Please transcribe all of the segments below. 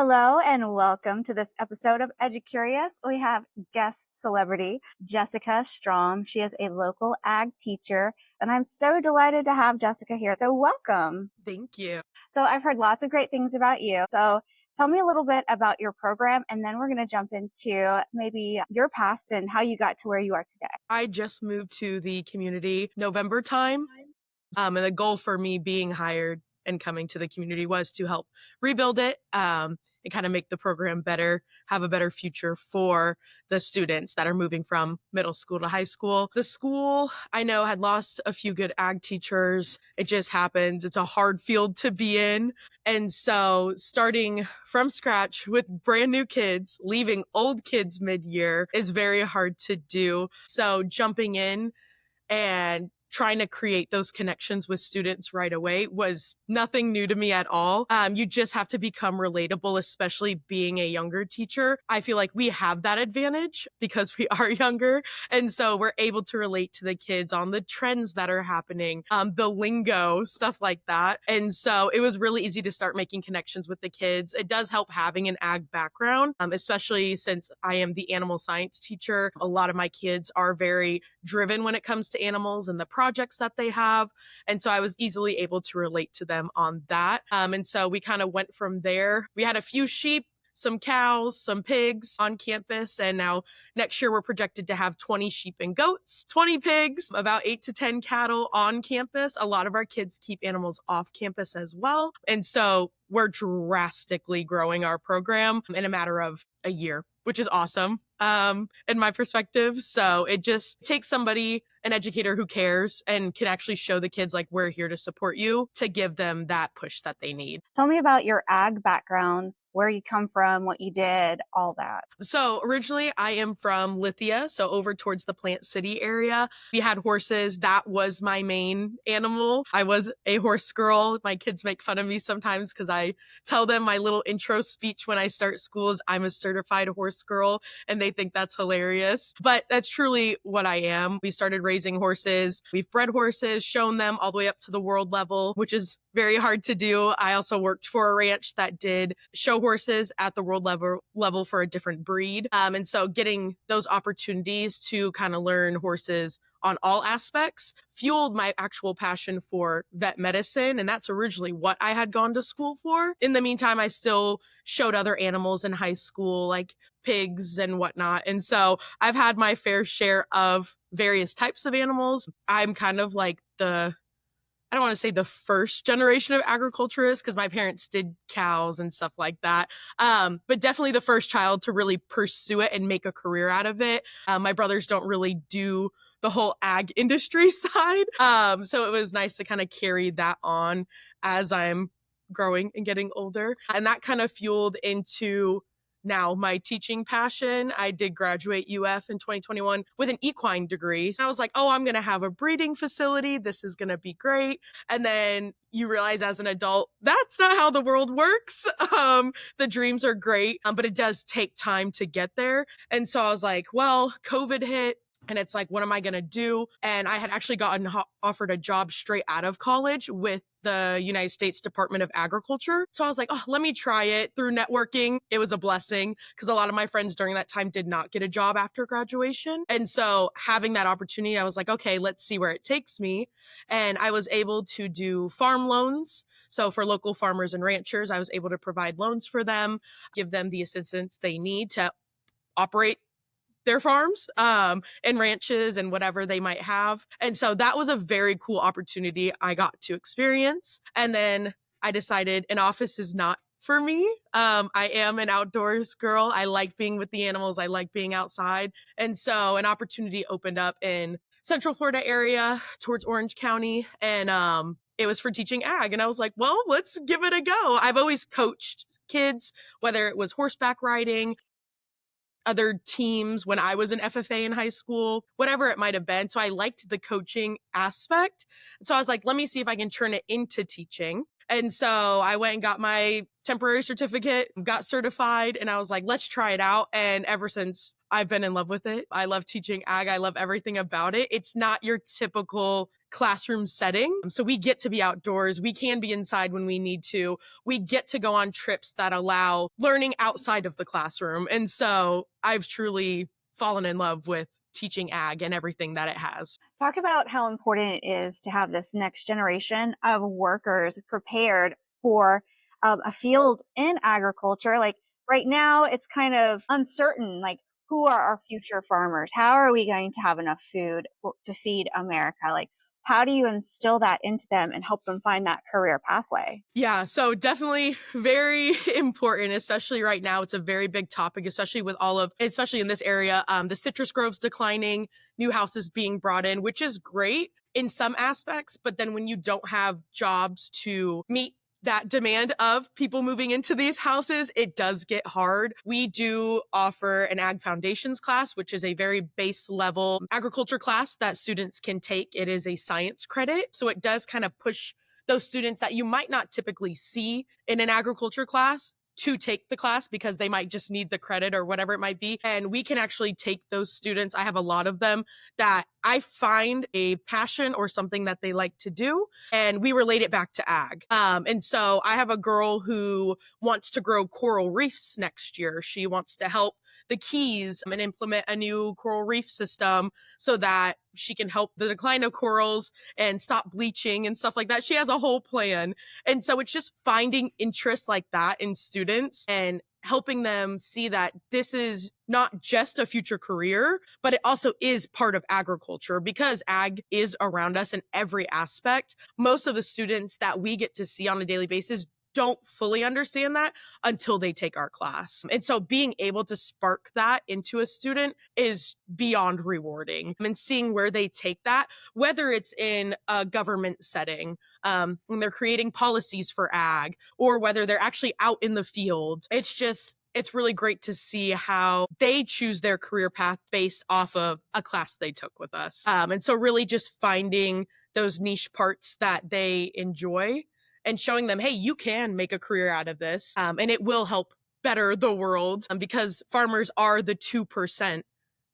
Hello and welcome to this episode of EduCurious. We have guest celebrity Jessica Strom. She is a local ag teacher, and I'm so delighted to have Jessica here. So welcome. Thank you. So I've heard lots of great things about you. So tell me a little bit about your program, and then we're going to jump into maybe your past and how you got to where you are today. I just moved to the community November time. And the goal for me being hired and coming to the community was to help rebuild it and kind of make the program better, have a better future for the students that are moving from middle school to high school. The school, I know, had lost a few good ag teachers. It just happens. It's a hard field to be in. And so starting from scratch with brand new kids, leaving old kids mid-year is very hard to do. So jumping in and trying to create those connections with students right away was nothing new to me at all. You just have to become relatable, especially being a younger teacher. I feel like we have that advantage because we are younger. And so we're able to relate to the kids on the trends that are happening, the lingo, stuff like that. And so it was really easy to start making connections with the kids. It does help having an ag background, especially since I am the animal science teacher. A lot of my kids are very driven when it comes to animals and the projects that they have. And so I was easily able to relate to them on that. And so we kind of went from there. We had a few sheep, some cows, some pigs on campus. And now next year we're projected to have 20 sheep and goats, 20 pigs, about 8 to 10 cattle on campus. A lot of our kids keep animals off campus as well. And so we're drastically growing our program in a matter of a year, which is awesome in my perspective. So it just takes somebody, an educator who cares and can actually show the kids like, we're here to support you, to give them that push that they need. Tell me about your ag background, where you come from, what you did, all that. So originally I am from Lithia, so over towards the Plant City area. We had horses. That was my main animal. I was a horse girl. My kids make fun of me sometimes because I tell them my little intro speech when I start school is I'm a certified horse girl, and they think that's hilarious. But that's truly what I am. We started raising horses. We've bred horses, shown them all the way up to the world level, which is very hard to do. I also worked for a ranch that did show horses at the world level for a different breed. And so getting those opportunities to kind of learn horses on all aspects fueled my actual passion for vet medicine. And that's originally what I had gone to school for. In the meantime, I still showed other animals in high school, like pigs and whatnot. And so I've had my fair share of various types of animals. I'm kind of like I don't want to say the first generation of agriculturists because my parents did cows and stuff like that. But definitely the first child to really pursue it and make a career out of it. My brothers don't really do the whole ag industry side. So it was nice to kind of carry that on as I'm growing and getting older. And that kind of fueled into now my teaching passion. I did graduate UF in 2021 with an equine degree. So I was like, oh, I'm going to have a breeding facility. This is going to be great. And then you realize as an adult, that's not how the world works. The dreams are great, but it does take time to get there. And so I was like, well, COVID hit. And it's like, what am I going to do? And I had actually gotten offered a job straight out of college with the United States Department of Agriculture. So I was like, oh, let me try it. Through networking, it was a blessing because a lot of my friends during that time did not get a job after graduation. And so having that opportunity, I was like, okay, let's see where it takes me. And I was able to do farm loans. So for local farmers and ranchers, I was able to provide loans for them, give them the assistance they need to operate their farms and ranches and whatever they might have. And so that was a very cool opportunity I got to experience. And then I decided an office is not for me. I am an outdoors girl. I like being with the animals. I like being outside. And so an opportunity opened up in Central Florida area towards Orange County. And it was for teaching ag. And I was like, well, let's give it a go. I've always coached kids, whether it was horseback riding, other teams when I was an FFA in high school, whatever it might have been. So I liked the coaching aspect. So I was like, let me see if I can turn it into teaching. And so I went and got my temporary certificate, got certified, and I was like, let's try it out. And ever since, I've been in love with it. I love teaching ag. I love everything about it. It's not your typical classroom setting. So we get to be outdoors. We can be inside when we need to. We get to go on trips that allow learning outside of the classroom. And so I've truly fallen in love with teaching ag and everything that it has. Talk about how important it is to have this next generation of workers prepared for a field in agriculture. Like right now, it's kind of uncertain. Like, who are our future farmers? How are we going to have enough food to feed America? Like, how do you instill that into them and help them find that career pathway? Yeah, so definitely very important, especially right now. It's a very big topic, especially with especially in this area, the citrus groves declining, new houses being brought in, which is great in some aspects. But then when you don't have jobs to meet that demand of people moving into these houses, it does get hard. We do offer an ag foundations class, which is a very base level agriculture class that students can take. It is a science credit. So it does kind of push those students that you might not typically see in an agriculture class to take the class because they might just need the credit or whatever it might be. And we can actually take those students. I have a lot of them that I find a passion or something that they like to do, and we relate it back to ag. And so I have a girl who wants to grow coral reefs next year. She wants to help the Keys and implement a new coral reef system so that she can help the decline of corals and stop bleaching and stuff like that. She has a whole plan. And so it's just finding interests like that in students and helping them see that this is not just a future career, but it also is part of agriculture because ag is around us in every aspect. Most of the students that we get to see on a daily basis don't fully understand that until they take our class. And so being able to spark that into a student is beyond rewarding. And seeing where they take that, whether it's in a government setting, when they're creating policies for ag, or whether they're actually out in the field, it's really great to see how they choose their career path based off of a class they took with us. And so really just finding those niche parts that they enjoy and showing them, hey, you can make a career out of this, and it will help better the world because farmers are the 2%,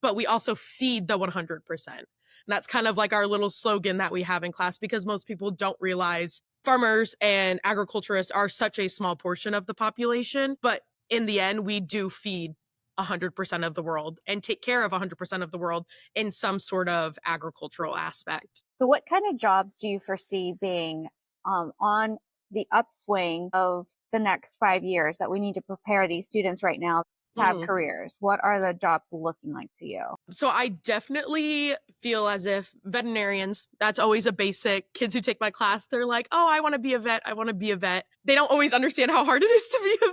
but we also feed the 100%. And that's kind of like our little slogan that we have in class because most people don't realize farmers and agriculturists are such a small portion of the population, but in the end, we do feed 100% of the world and take care of 100% of the world in some sort of agricultural aspect. So, what kind of jobs do you foresee being on the upswing of the next 5 years that we need to prepare these students right now to have Mhm. careers? What are the jobs looking like to you? So I definitely feel as if veterinarians, that's always a basic. Kids who take my class, they're like, oh, I want to be a vet. I want to be a vet. They don't always understand how hard it is to be a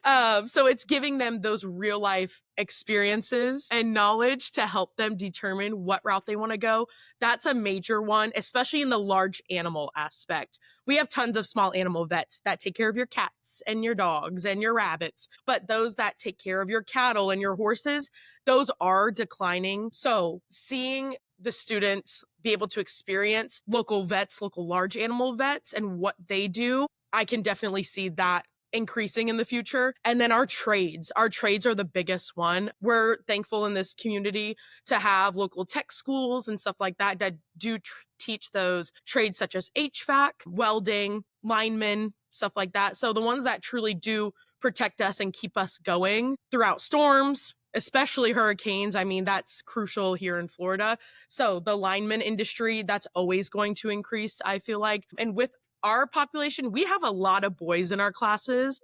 vet. So it's giving them those real life experiences and knowledge to help them determine what route they want to go. That's a major one, especially in the large animal aspect. We have tons of small animal vets that take care of your cats and your dogs and your rabbits, but those that take care of your cattle and your horses, those are declining. So seeing the students be able to experience local vets, local large animal vets, and what they do, I can definitely see that increasing in the future. And then our trades are the biggest one. We're thankful in this community to have local tech schools and stuff like that that do teach those trades such as HVAC, welding, linemen, stuff like that. So the ones that truly do protect us and keep us going throughout storms, especially hurricanes. I mean, that's crucial here in Florida. So the lineman industry, that's always going to increase, I feel like. And with our population, we have a lot of boys in our classes.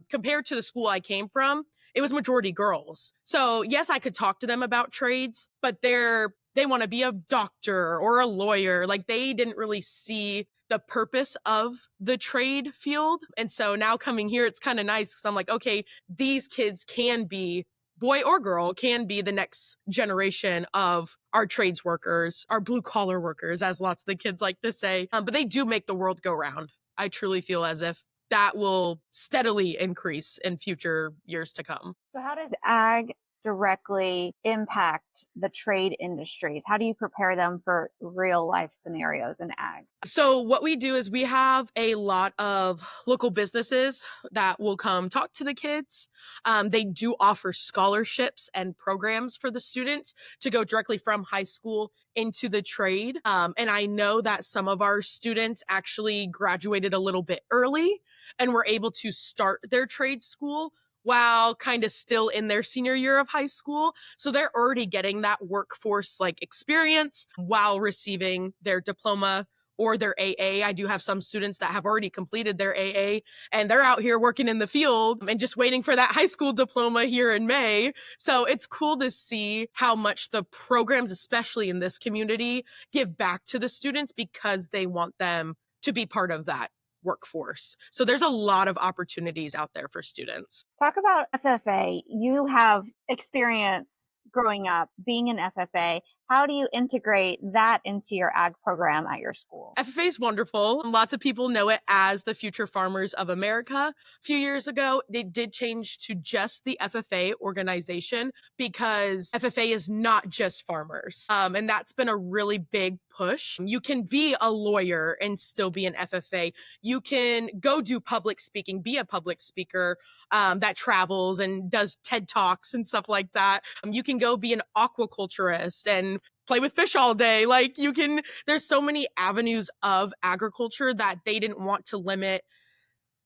Compared to the school I came from, it was majority girls. So yes, I could talk to them about trades, but they want to be a doctor or a lawyer. Like they didn't really see the purpose of the trade field. And so now coming here, it's kind of nice because I'm like, okay, these kids can be, boy or girl, can be the next generation of our trades workers, our blue collar workers, as lots of the kids like to say. But they do make the world go round. I truly feel as if that will steadily increase in future years to come. So, how does ag directly impact the trade industries? How do you prepare them for real life scenarios in ag? So what we do is we have a lot of local businesses that will come talk to the kids. They do offer scholarships and programs for the students to go directly from high school into the trade. And I know that some of our students actually graduated a little bit early and were able to start their trade school while kind of still in their senior year of high school. So they're already getting that workforce like experience while receiving their diploma or their AA. I do have some students that have already completed their AA and they're out here working in the field and just waiting for that high school diploma here in May. So it's cool to see how much the programs, especially in this community, give back to the students because they want them to be part of that workforce. So there's a lot of opportunities out there for students. Talk about FFA. You have experience growing up being an FFA. How do you integrate that into your ag program at your school? FFA is wonderful. Lots of people know it as the Future Farmers of America. A few years ago, they did change to just the FFA organization because FFA is not just farmers. And that's been a really big push. You can be a lawyer and still be an FFA. You can go do public speaking, be a public speaker that travels and does TED Talks and stuff like that. You can go be an aquaculturist and play with fish all day. Like there's so many avenues of agriculture that they didn't want to limit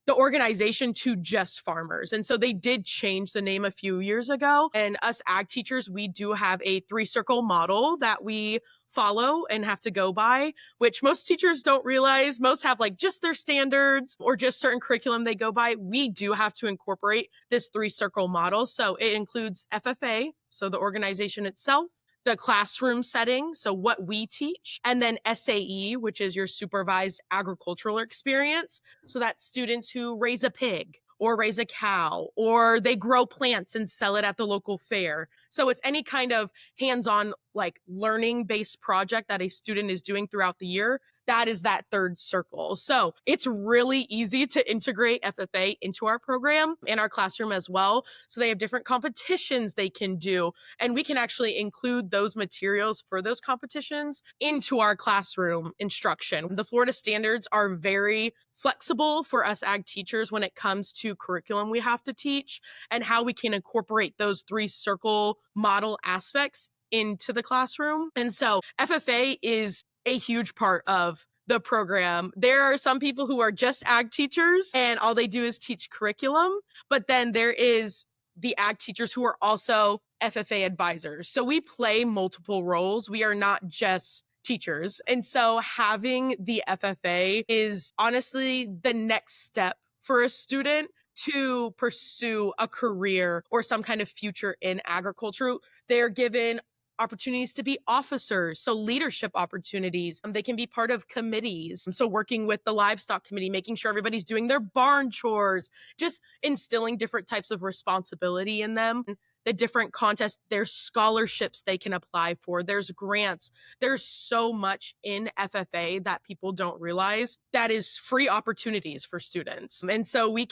the organization to just farmers. And so they did change the name a few years ago. And us ag teachers, we do have a 3-circle model that we follow and have to go by, which most teachers don't realize. Most have like just their standards or just certain curriculum they go by. We do have to incorporate this 3-circle model. So it includes FFA, so the organization itself, the classroom setting, so what we teach, and then SAE, which is your supervised agricultural experience. So that's students who raise a pig or raise a cow, or they grow plants and sell it at the local fair. So it's any kind of hands-on, like learning based project that a student is doing throughout the year. That is that 3rd circle. So it's really easy to integrate FFA into our program and our classroom as well. So they have different competitions they can do, and we can actually include those materials for those competitions into our classroom instruction. The Florida standards are very flexible for us ag teachers when it comes to curriculum we have to teach and how we can incorporate those 3-circle model aspects into the classroom. And so FFA is a huge part of the program. There are some people who are just ag teachers and all they do is teach curriculum, but then there is the ag teachers who are also FFA advisors. So we play multiple roles. We are not just teachers. And so having the FFA is honestly the next step for a student to pursue a career or some kind of future in agriculture. They're given opportunities to be officers, so leadership opportunities. They can be part of committees, so working with the livestock committee, making sure everybody's doing their barn chores, just instilling different types of responsibility in them. The different contests, there's scholarships they can apply for, there's grants. There's so much in FFA that people don't realize that is free opportunities for students. And so we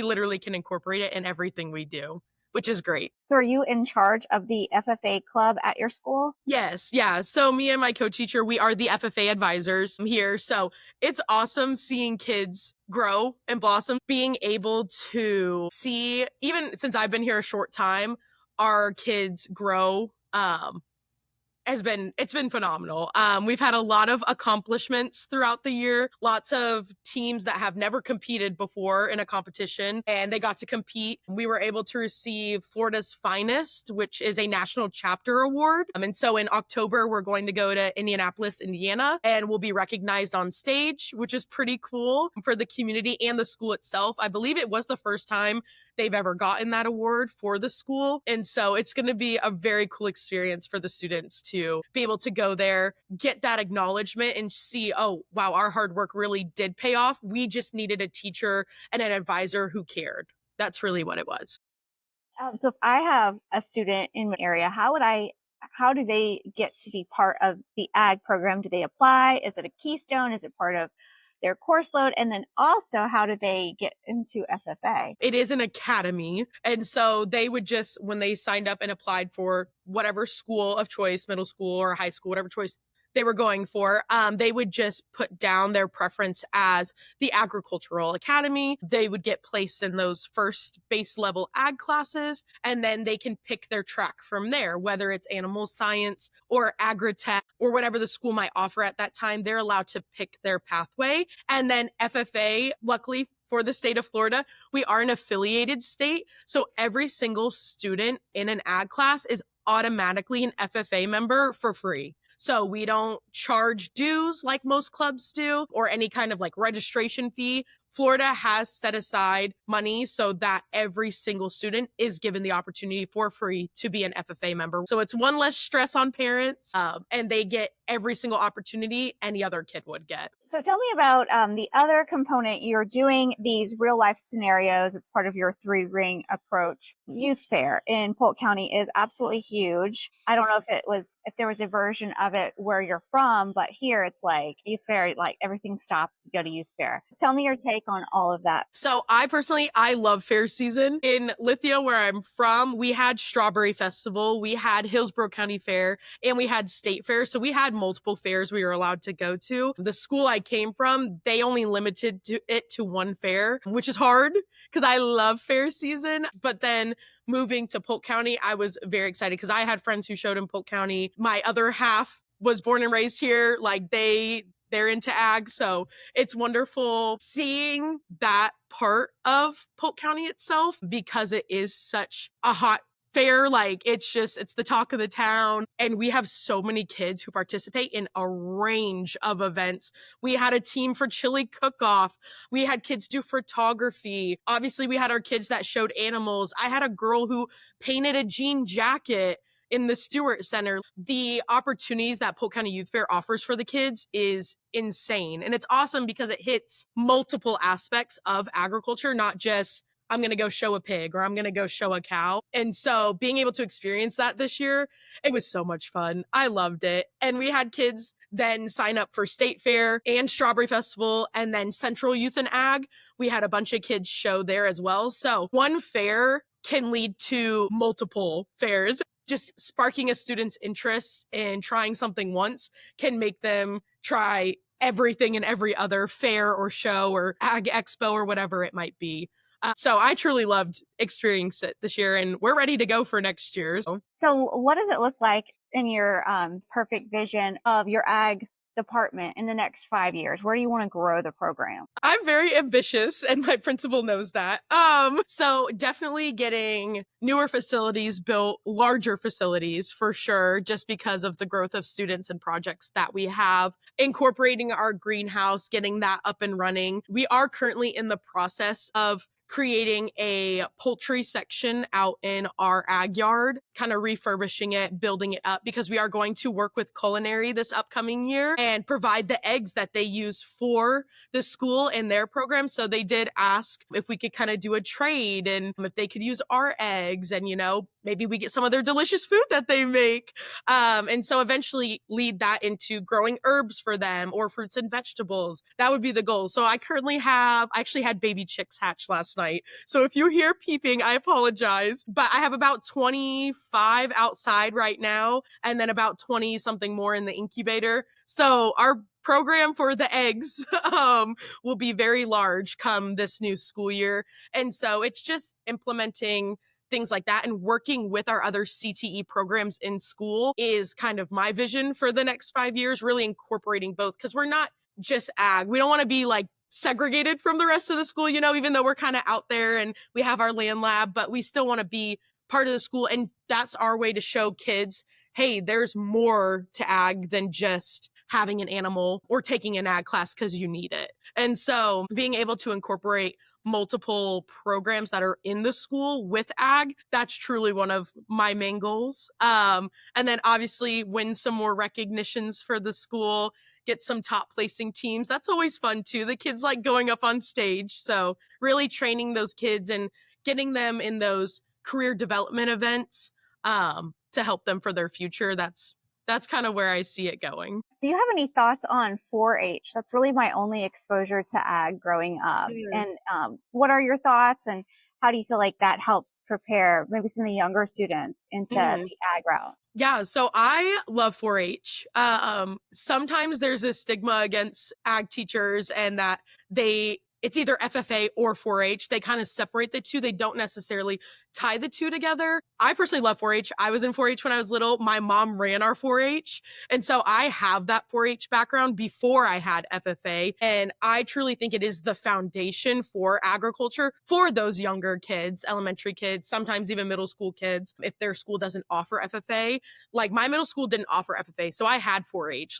literally can incorporate it in everything we do, which is great. So, are you in charge of the FFA club at your school? Yes, yeah. So me and my co-teacher, we are the FFA advisors here. So it's awesome seeing kids grow and blossom, being able to see, even since I've been here a short time, our kids grow. It's been phenomenal. We've had a lot of accomplishments throughout the year, lots of teams that have never competed before in a competition, and they got to compete. We were able to receive Florida's Finest, which is a national chapter award. And so in October, we're going to go to Indianapolis, Indiana, and we'll be recognized on stage, which is pretty cool for the community and the school itself. I believe it was the first time they've ever gotten that award for the school. And so it's going to be a very cool experience for the students to be able to go there, get that acknowledgement and see, oh, wow, our hard work really did pay off. We just needed a teacher and an advisor who cared. That's really what it was. So, if I have a student in my area, how do they get to be part of the ag program? Do they apply? Is it a keystone? Is it part of their course load? And then also, how do they get into FFA? It is an academy. And so they would just, when they signed up and applied for whatever school of choice, middle school or high school, whatever choice they were going for, they would just put down their preference as the agricultural academy. They would get placed in those first base level ag classes, and then they can pick their track from there, whether it's animal science or agri-tech or whatever the school might offer at that time. They're allowed to pick their pathway. And then FFA, luckily for the state of Florida, we are an affiliated state. So every single student in an ag class is automatically an FFA member for free. So we don't charge dues like most clubs do or any kind of like registration fee. Florida has set aside money so that every single student is given the opportunity for free to be an FFA member. So it's one less stress on parents, and they get every single opportunity any other kid would get. So tell me about the other component. You're doing these real life scenarios. It's part of your 3-ring approach. Youth Fair in Polk County is absolutely huge. I don't know if there was a version of it where you're from, but here it's like Youth Fair, like everything stops to go to Youth Fair. Tell me your take on all of that. So I love fair season. In Lithia, where I'm from, we had Strawberry Festival, we had Hillsborough County Fair, and we had State Fair. So we had multiple fairs we were allowed to go to. The school I came from, they only limited it to one fair, which is hard because I love fair season. But then moving to Polk County, I was very excited because I had friends who showed in Polk County. My other half was born and raised here. Like they're into ag. So it's wonderful seeing that part of Polk County itself because it is such a hot fair. Like it's the talk of the town. And we have so many kids who participate in a range of events. We had a team for chili cook-off. We had kids do photography. Obviously, we had our kids that showed animals. I had a girl who painted a jean jacket in the Stewart Center. The opportunities that Polk County Youth Fair offers for the kids is insane. And it's awesome because it hits multiple aspects of agriculture, not just I'm going to go show a pig or I'm going to go show a cow. And so being able to experience that this year, it was so much fun. I loved it. And we had kids then sign up for State Fair and Strawberry Festival and then Central Youth and Ag. We had a bunch of kids show there as well. So one fair can lead to multiple fairs. Just sparking a student's interest in trying something once can make them try everything in every other fair or show or ag expo or whatever it might be. So I truly loved experiencing it this year, and we're ready to go for next year. So what does it look like in your perfect vision of your ag department in the next 5 years? Where do you want to grow the program? I'm very ambitious and my principal knows that. So definitely getting newer facilities built, larger facilities for sure, just because of the growth of students and projects that we have. Incorporating our greenhouse, getting that up and running. We are currently in the process of creating a poultry section out in our ag yard, kind of refurbishing it, building it up, because we are going to work with culinary this upcoming year and provide the eggs that they use for the school in their program. So they did ask if we could kind of do a trade and if they could use our eggs and, maybe we get some of their delicious food that they make. And so eventually lead that into growing herbs for them or fruits and vegetables. That would be the goal. So I actually had baby chicks hatch last night. So if you hear peeping, I apologize. But I have about 25 outside right now and then about 20 something more in the incubator. So our program for the eggs will be very large come this new school year. And so it's just implementing things like that and working with our other CTE programs in school is kind of my vision for the next 5 years, really incorporating both because we're not just ag. We don't want to be like segregated from the rest of the school, even though we're kind of out there and we have our land lab, but we still want to be part of the school. And that's our way to show kids, hey, there's more to ag than just having an animal or taking an ag class because you need it. And so being able to incorporate multiple programs that are in the school with ag, that's truly one of my main goals. And then obviously win some more recognitions for the school, get some top placing teams. That's always fun too. The kids like going up on stage. So really training those kids and getting them in those career development events to help them for their future. That's that's kind of where I see it going. Do you have any thoughts on 4-H? That's really my only exposure to ag growing up. Mm. And what are your thoughts, and how do you feel like that helps prepare maybe some of the younger students into Mhm. the ag route? Yeah, so I love 4-H. Sometimes there's a stigma against ag teachers and that it's either FFA or 4-H. They kind of separate the two. They don't necessarily tie the two together. I personally love 4-H. I was in 4-H when I was little. My mom ran our 4-H. And so I have that 4-H background before I had FFA. And I truly think it is the foundation for agriculture for those younger kids, elementary kids, sometimes even middle school kids, if their school doesn't offer FFA. Like my middle school didn't offer FFA, so I had 4-H.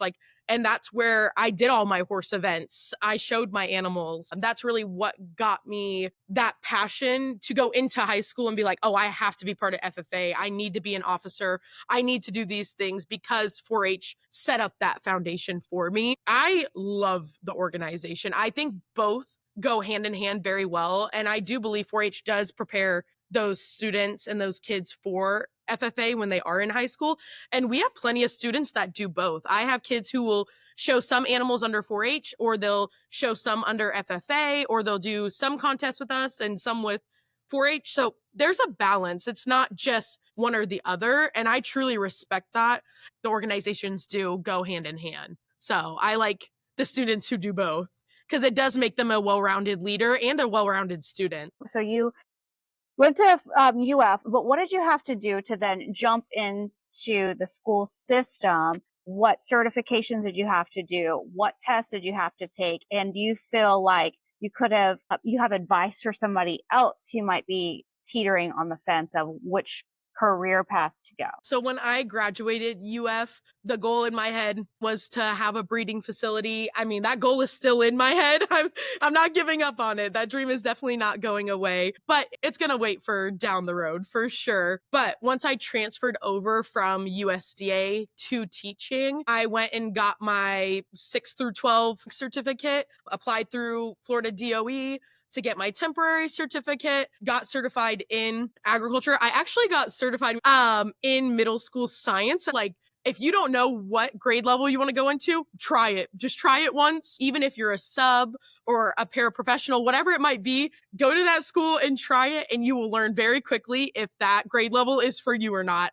And that's where I did all my horse events. I showed my animals. That's really what got me that passion to go into high school and be like, oh, I have to be part of FFA. I need to be an officer. I need to do these things because 4-H set up that foundation for me. I love the organization. I think both go hand in hand very well. And I do believe 4-H does prepare those students and those kids for FFA when they are in high school. And we have plenty of students that do both. I have kids who will show some animals under 4-H, or they'll show some under FFA, or they'll do some contests with us and some with 4-H. So there's a balance. It's not just one or the other. And I truly respect that. The organizations do go hand in hand. So I like the students who do both because it does make them a well-rounded leader and a well-rounded student. So you went to UF, but what did you have to do to then jump into the school system? What certifications did you have to do? What tests did you have to take? And do you feel like you have advice for somebody else who might be teetering on the fence of which career path to go? So when I graduated UF, the goal in my head was to have a breeding facility. I mean, that goal is still in my head. I'm not giving up on it. That dream is definitely not going away, but it's going to wait for down the road for sure. But once I transferred over from USDA to teaching, I went and got my 6 through 12 certificate, applied through Florida DOE to get my temporary certificate, got certified in agriculture. I actually got certified in middle school science. Like, if you don't know what grade level you want to go into, try it. Just try it once. Even if you're a sub or a paraprofessional, whatever it might be, go to that school and try it, and you will learn very quickly if that grade level is for you or not.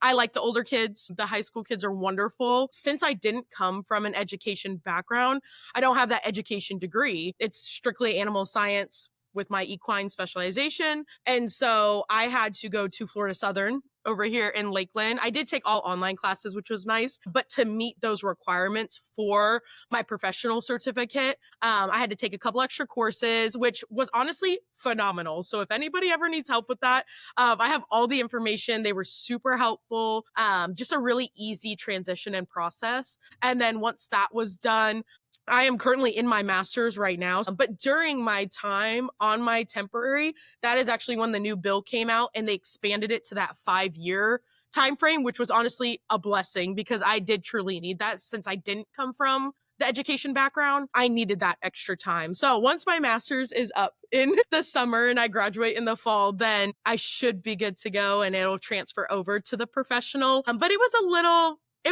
I like the older kids. The high school kids are wonderful. Since I didn't come from an education background, I don't have that education degree. It's strictly animal science with my equine specialization. And so I had to go to Florida Southern over here in Lakeland. I did take all online classes, which was nice, but to meet those requirements for my professional certificate, I had to take a couple extra courses, which was honestly phenomenal. So if anybody ever needs help with that, I have all the information. They were super helpful. Just a really easy transition and process. And then once that was done, I am currently in my master's right now, but during my time on my temporary, that is actually when the new bill came out and they expanded it to that 5-year time frame, which was honestly a blessing because I did truly need that since I didn't come from the education background. I needed that extra time. So once my master's is up in the summer and I graduate in the fall, then I should be good to go and it'll transfer over to the professional. But it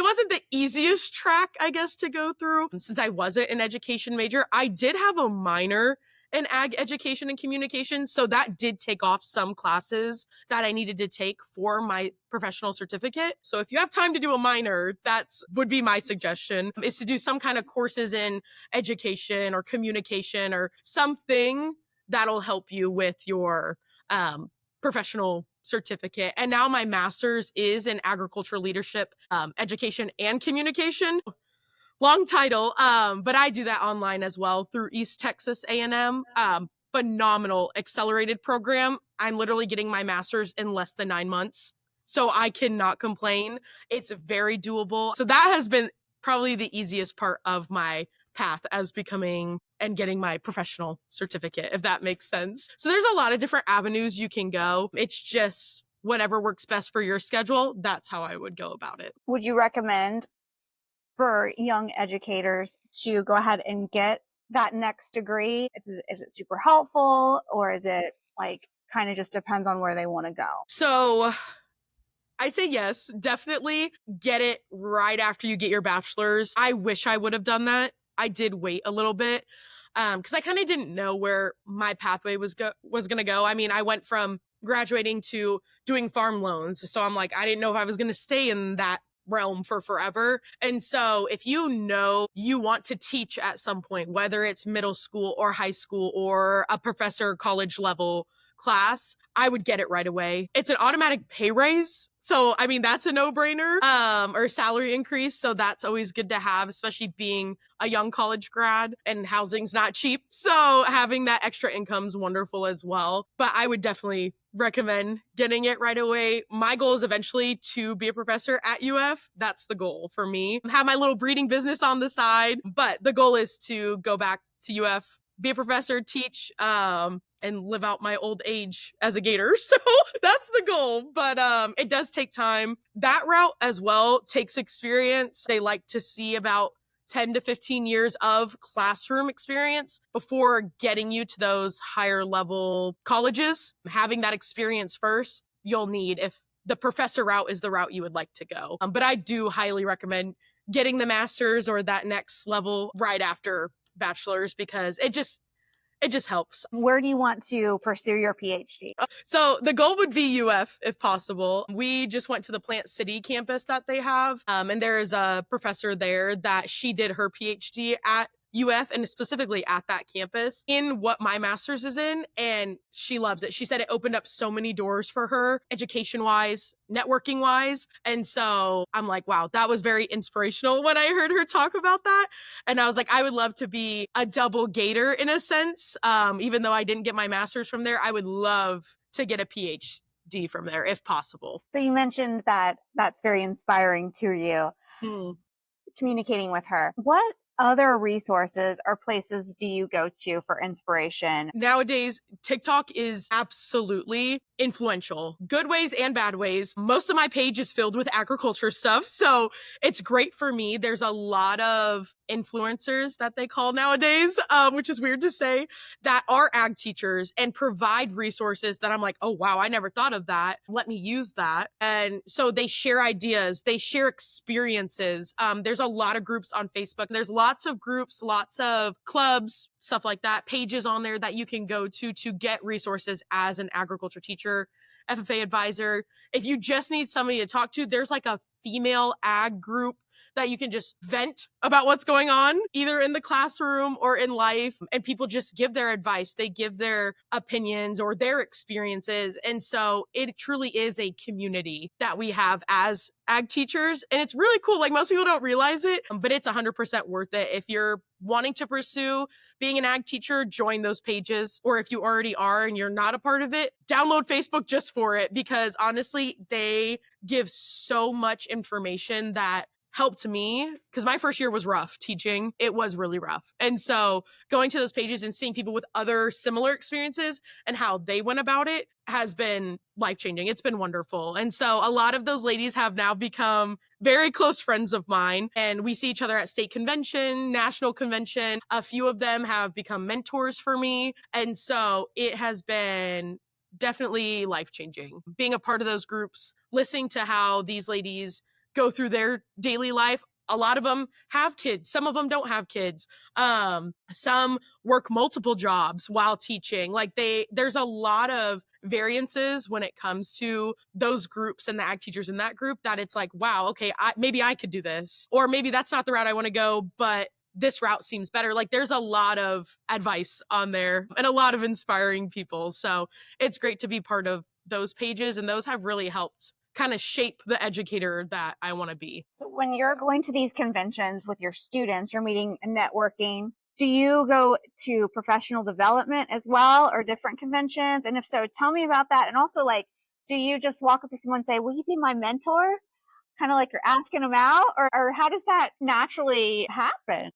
wasn't the easiest track, I guess, to go through. Since I wasn't an education major, I did have a minor in ag education and communication. So that did take off some classes that I needed to take for my professional certificate. So if you have time to do a minor, that's would be my suggestion, is to do some kind of courses in education or communication or something that'll help you with your professional certificate. And now my master's is in agriculture leadership, education and communication. Long title, but I do that online as well through East Texas A&M. Phenomenal accelerated program. I'm literally getting my master's in less than 9 months. So I cannot complain. It's very doable. So that has been probably the easiest part of my path as becoming and getting my professional certificate, if that makes sense. So there's a lot of different avenues you can go. It's just whatever works best for your schedule. That's how I would go about it. Would you recommend for young educators to go ahead and get that next degree? Is it super helpful, or is it like kind of just depends on where they want to go? So I say yes, definitely get it right after you get your bachelor's. I wish I would have done that. I did wait a little bit because I kind of didn't know where my pathway was going to go. I mean, I went from graduating to doing farm loans, so I'm like, I didn't know if I was going to stay in that realm for forever. And so if you know you want to teach at some point, whether it's middle school or high school or a professor college level class, I would get it right away. It's an automatic pay raise. So, I mean, that's a no-brainer, or salary increase. So that's always good to have, especially being a young college grad and housing's not cheap. So having that extra income is wonderful as well. But I would definitely recommend getting it right away. My goal is eventually to be a professor at UF. That's the goal for me. Have my little breeding business on the side, but the goal is to go back to UF, be a professor, teach, and live out my old age as a gator. So that's the goal. But it does take time. That route as well takes experience. They like to see about 10 to 15 years of classroom experience before getting you to those higher level colleges. Having that experience first, you'll need if the professor route is the route you would like to go. But I do highly recommend getting the master's or that next level right after bachelor's because it just helps. Where do you want to pursue your PhD? So the goal would be UF if possible. We just went to the Plant City campus that they have. And there is a professor there that she did her PhD at UF and specifically at that campus in what my master's is in. And she loves it. She said it opened up so many doors for her education wise, networking wise. And so I'm like, wow, that was very inspirational when I heard her talk about that. And I was like, I would love to be a double gator in a sense. Even though I didn't get my master's from there, I would love to get a PhD from there if possible. So you mentioned that that's very inspiring to you, communicating with her. What other resources or places do you go to for inspiration? Nowadays, TikTok is absolutely influential, good ways and bad ways. Most of my page is filled with agriculture stuff, so it's great for me. There's a lot of influencers that they call nowadays, which is weird to say, that are ag teachers and provide resources that I'm like, oh wow, I never thought of that. Let me use that. And so they share ideas, they share experiences. There's a lot of groups on Facebook. There's lots of groups, lots of clubs, stuff like that, pages on there that you can go to get resources as an agriculture teacher, FFA advisor. If you just need somebody to talk to, there's like a female ag group that you can just vent about what's going on, either in the classroom or in life. And people just give their advice. They give their opinions or their experiences. And so it truly is a community that we have as ag teachers. And it's really cool. Like most people don't realize it, but it's 100% worth it. If you're wanting to pursue being an ag teacher, join those pages. Or if you already are and you're not a part of it, download Facebook just for it, because honestly, they give so much information that helped me, because my first year was rough teaching. It was really rough. And so going to those pages and seeing people with other similar experiences and how they went about it has been life-changing. It's been wonderful. And so a lot of those ladies have now become very close friends of mine, and we see each other at state convention, national convention. A few of them have become mentors for me. And so it has been definitely life-changing. Being a part of those groups, listening to how these ladies go through their daily life. A lot of them have kids. Some of them don't have kids. Some work multiple jobs while teaching. Like there's a lot of variances when it comes to those groups and the ag teachers in that group, that it's like, wow, okay, maybe I could do this, or maybe that's not the route I want to go, but this route seems better. Like there's a lot of advice on there and a lot of inspiring people. So it's great to be part of those pages, and those have really helped kind of shape the educator that I want to be. So when you're going to these conventions with your students, you're meeting and networking, do you go to professional development as well, or different conventions? And if so, tell me about that. And also, like, do you just walk up to someone and say, will you be my mentor? Kind of like you're asking them out, or how does that naturally happen?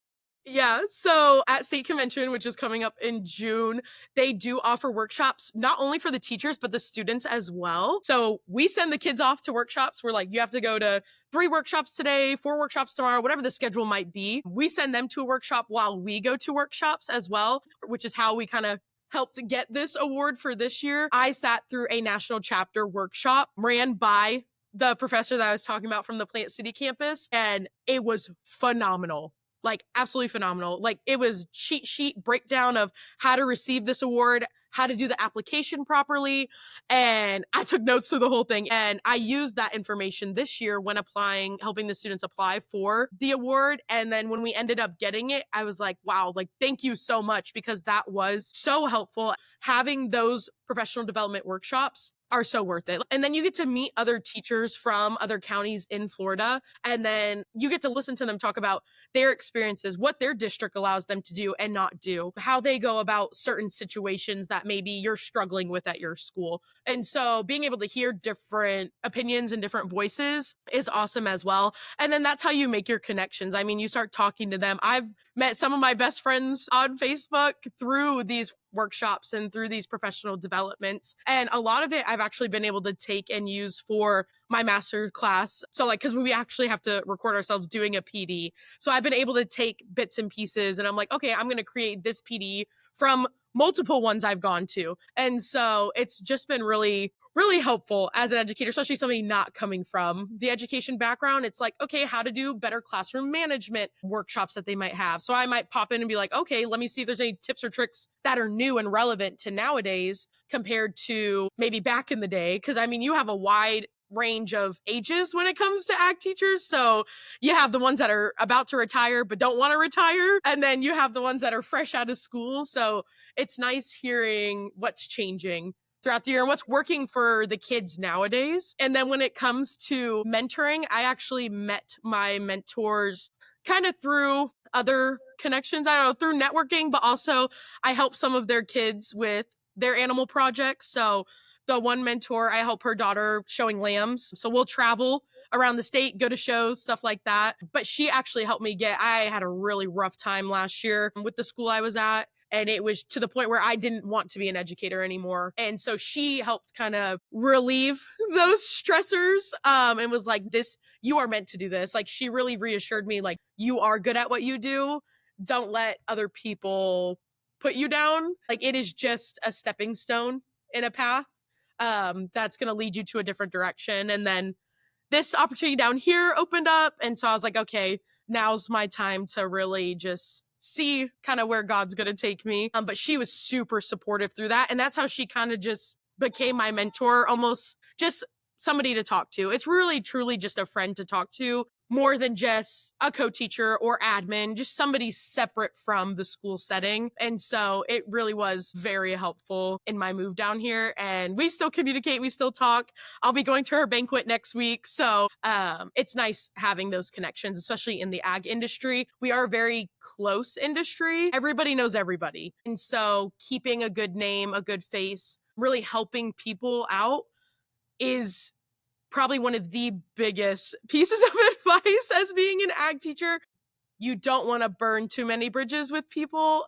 Yeah, so at state convention, which is coming up in June, they do offer workshops, not only for the teachers, but the students as well. So we send the kids off to workshops. We're like, you have to go to 3 workshops today, 4 workshops tomorrow, whatever the schedule might be. We send them to a workshop while we go to workshops as well, which is how we kind of helped get this award for this year. I sat through a national chapter workshop ran by the professor that I was talking about from the Plant City campus, and it was phenomenal. Like absolutely phenomenal. Like it was cheat sheet breakdown of how to receive this award, how to do the application properly. And I took notes through the whole thing. And I used that information this year when applying, helping the students apply for the award. And then when we ended up getting it, I was like, wow, like thank you so much, because that was so helpful. Having those professional development workshops are so worth it. And then you get to meet other teachers from other counties in Florida. And then you get to listen to them talk about their experiences, what their district allows them to do and not do, how they go about certain situations that maybe you're struggling with at your school. And so being able to hear different opinions and different voices is awesome as well. And then that's how you make your connections. I mean, you start talking to them. I've met some of my best friends on Facebook through these workshops and through these professional developments. And a lot of it I've actually been able to take and use for my master class. So like, cause we actually have to record ourselves doing a PD. So I've been able to take bits and pieces and I'm like, okay, I'm going to create this PD from multiple ones I've gone to. And so it's just been really, really helpful as an educator, especially somebody not coming from the education background. It's like, okay, how to do better classroom management workshops that they might have. So I might pop in and be like, okay, let me see if there's any tips or tricks that are new and relevant to nowadays compared to maybe back in the day. Cause I mean, you have a wide range of ages when it comes to ag teachers. So you have the ones that are about to retire but don't want to retire. And then you have the ones that are fresh out of school. So it's nice hearing what's changing throughout the year and what's working for the kids nowadays. And then when it comes to mentoring, I actually met my mentors kind of through other connections. I don't know, through networking, but also I help some of their kids with their animal projects. So the one mentor, I help her daughter showing lambs. So we'll travel around the state, go to shows, stuff like that. But she actually helped me I had a really rough time last year with the school I was at. And it was to the point where I didn't want to be an educator anymore. And so she helped kind of relieve those stressors and was like, you are meant to do this. Like she really reassured me, like, you are good at what you do. Don't let other people put you down. Like it is just a stepping stone in a path that's going to lead you to a different direction. And then this opportunity down here opened up. And so I was like, okay, now's my time to really just see kind of where God's going to take me. But she was super supportive through that. And that's how she kind of just became my mentor, almost just somebody to talk to. It's really, truly just a friend to talk to, more than just a co-teacher or admin, just somebody separate from the school setting. And so it really was very helpful in my move down here. And we still communicate, we still talk. I'll be going to her banquet next week. So it's nice having those connections, especially in the ag industry. We are a very close industry. Everybody knows everybody. And so keeping a good name, a good face, really helping people out is probably one of the biggest pieces of advice as being an ag teacher. You don't want to burn too many bridges with people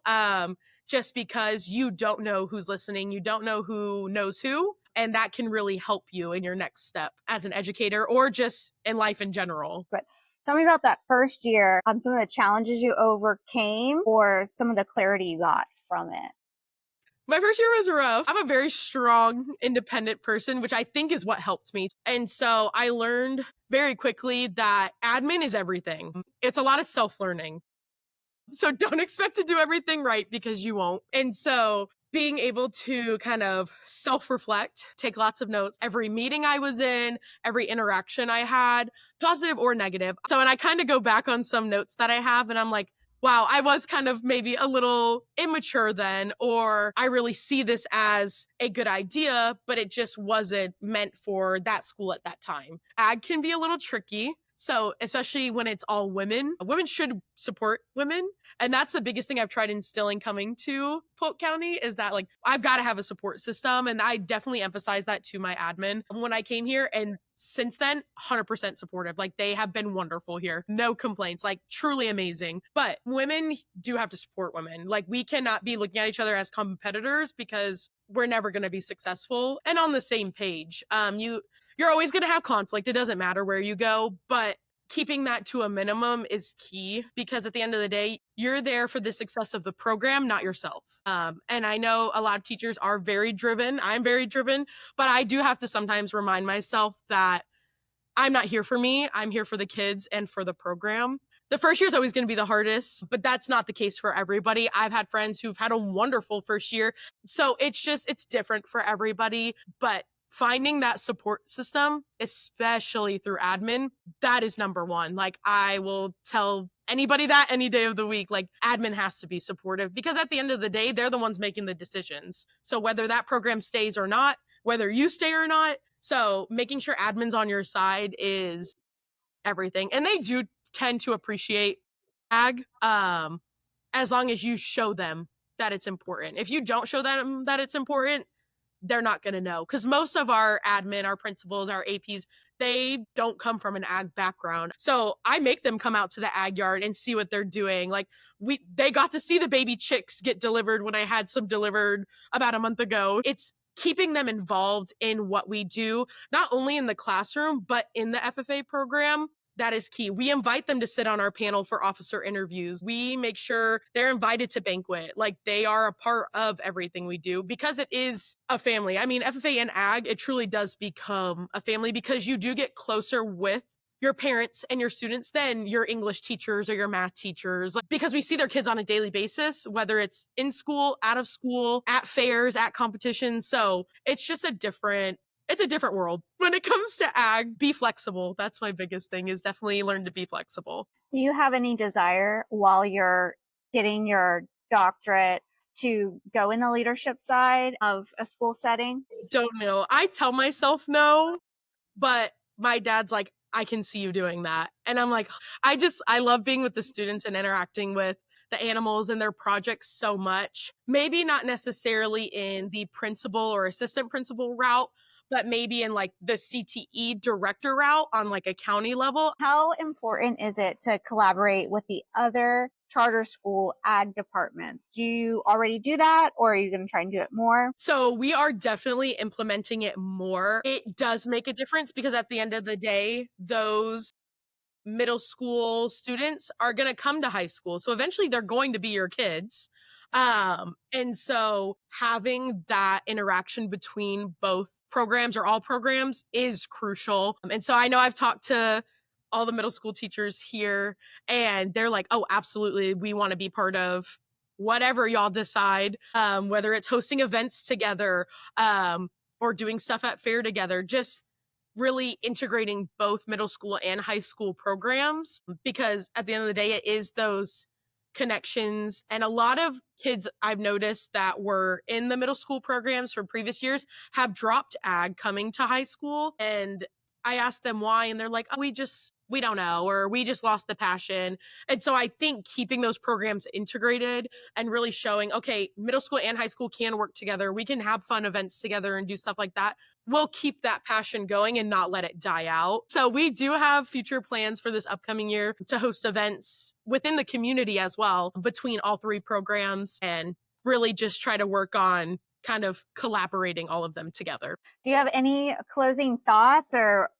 just because you don't know who's listening. You don't know who knows who. And that can really help you in your next step as an educator or just in life in general. But tell me about that first year, some of the challenges you overcame or some of the clarity you got from it. My first year was rough. I'm a very strong, independent person, which I think is what helped me. And so I learned very quickly that admin is everything. It's a lot of self-learning. So don't expect to do everything right because you won't. And so being able to kind of self-reflect, take lots of notes, every meeting I was in, every interaction I had, positive or negative. So, and I kind of go back on some notes that I have and I'm like, wow, I was kind of maybe a little immature then, or I really see this as a good idea, but it just wasn't meant for that school at that time. Ag can be a little tricky. So especially when it's all women, women should support women. And that's the biggest thing I've tried instilling coming to Polk County is that like, I've got to have a support system. And I definitely emphasize that to my admin when I came here. And since then, 100% supportive. Like they have been wonderful here. No complaints, like truly amazing. But women do have to support women. Like we cannot be looking at each other as competitors because we're never going to be successful and on the same page. You're always going to have conflict. It doesn't matter where you go, but keeping that to a minimum is key because at the end of the day, you're there for the success of the program, not yourself. And I know a lot of teachers are very driven. I'm very driven, but I do have to sometimes remind myself that I'm not here for me. I'm here for the kids and for the program. The first year is always going to be the hardest, but that's not the case for everybody. I've had friends who've had a wonderful first year. So it's different for everybody. But finding that support system, especially through admin, that is number one. Like, I will tell anybody that any day of the week, like, admin has to be supportive because at the end of the day, they're the ones making the decisions. So whether that program stays or not, whether you stay or not, so making sure admin's on your side is everything. And they do tend to appreciate ag, as long as you show them that it's important. If you don't show them that it's important, they're not going to know, because most of our admin, our principals, our APs, they don't come from an ag background. So I make them come out to the ag yard and see what they're doing. Like, they got to see the baby chicks get delivered when I had some delivered about a month ago. It's keeping them involved in what we do, not only in the classroom, but in the FFA program. That is key. We invite them to sit on our panel for officer interviews. We make sure they're invited to banquet. Like, they are a part of everything we do because it is a family. I mean, FFA and ag, it truly does become a family because you do get closer with your parents and your students than your English teachers or your math teachers, like, because we see their kids on a daily basis, whether it's in school, out of school, at fairs, at competitions. So it's a different world. When it comes to ag, be flexible. That's my biggest thing, is definitely learn to be flexible. Do you have any desire while you're getting your doctorate to go in the leadership side of a school setting? Don't know. I tell myself no, but my dad's like, I can see you doing that. And I'm like, I love being with the students and interacting with the animals and their projects so much. Maybe not necessarily in the principal or assistant principal route, but maybe in like the CTE director route on like a county level. How important is it to collaborate with the other charter school ag departments? Do you already do that, or are you going to try and do it more? So we are definitely implementing it more. It does make a difference because at the end of the day, those middle school students are going to come to high school. So eventually they're going to be your kids. And so having that interaction between both programs or all programs is crucial. And so I know I've talked to all the middle school teachers here, and they're like, oh, absolutely, we want to be part of whatever y'all decide, whether it's hosting events together, or doing stuff at fair together, just really integrating both middle school and high school programs, because at the end of the day, it is those connections. And a lot of kids I've noticed that were in the middle school programs from previous years have dropped ag coming to high school. And I asked them why, and they're like, oh, we don't know, or we just lost the passion. And so I think keeping those programs integrated and really showing, okay, middle school and high school can work together. We can have fun events together and do stuff like that. We'll keep that passion going and not let it die out. So we do have future plans for this upcoming year to host events within the community as well, between all three programs, and really just try to work on kind of collaborating all of them together. Do you have any closing thoughts or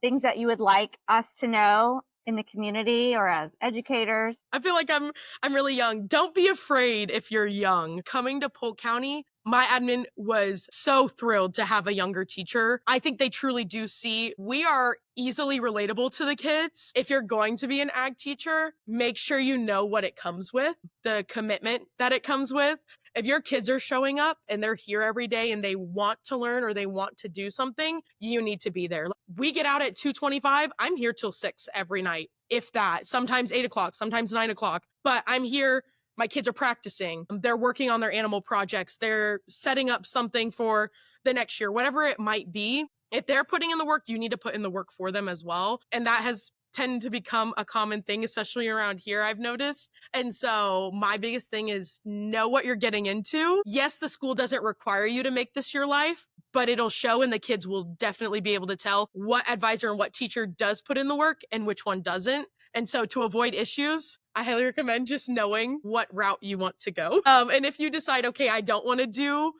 things that you would like us to know in the community or as educators? I feel like I'm really young. Don't be afraid if you're young. Coming to Polk County, my admin was so thrilled to have a younger teacher. I think they truly do see we are easily relatable to the kids. If you're going to be an ag teacher, make sure you know what it comes with, the commitment that it comes with. If your kids are showing up and they're here every day and they want to learn or they want to do something, you need to be there. We get out at 2:25. I'm here till 6 every night, if that. Sometimes 8 o'clock, sometimes 9 o'clock. But I'm here. My kids are practicing. They're working on their animal projects. They're setting up something for the next year, whatever it might be. If they're putting in the work, you need to put in the work for them as well. And that has tended to become a common thing, especially around here, I've noticed. And so my biggest thing is know what you're getting into. Yes, the school doesn't require you to make this your life, but it'll show, and the kids will definitely be able to tell what advisor and what teacher does put in the work and which one doesn't. And so to avoid issues, I highly recommend just knowing what route you want to go. And if you decide, okay, I don't want to do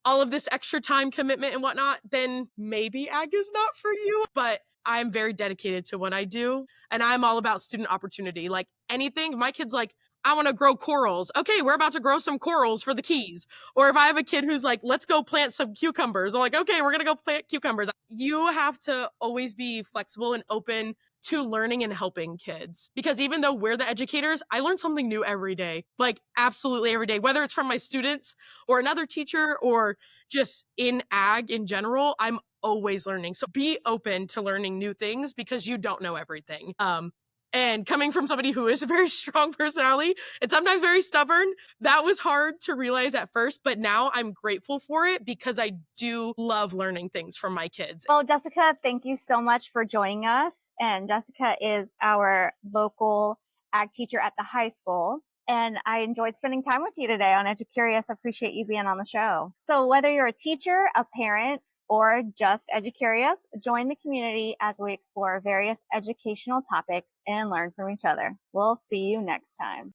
all of this extra time commitment and whatnot, then maybe ag is not for you. But I'm very dedicated to what I do, and I'm all about student opportunity. Like anything, my kid's like, I want to grow corals. Okay, we're about to grow some corals for the keys. Or if I have a kid who's like, let's go plant some cucumbers, I'm like, okay, we're going to go plant cucumbers. You have to always be flexible and open to learning and helping kids. Because even though we're the educators, I learn something new every day, like absolutely every day, whether it's from my students or another teacher or just in ag in general, I'm always learning. So be open to learning new things because you don't know everything. And coming from somebody who is a very strong personality and sometimes very stubborn, that was hard to realize at first, but now I'm grateful for it because I do love learning things from my kids. Well, Jessica, thank you so much for joining us. And Jessica is our local ag teacher at the high school. And I enjoyed spending time with you today on EduCurious. I appreciate you being on the show. So whether you're a teacher, a parent, or just EduCurious, join the community as we explore various educational topics and learn from each other. We'll see you next time.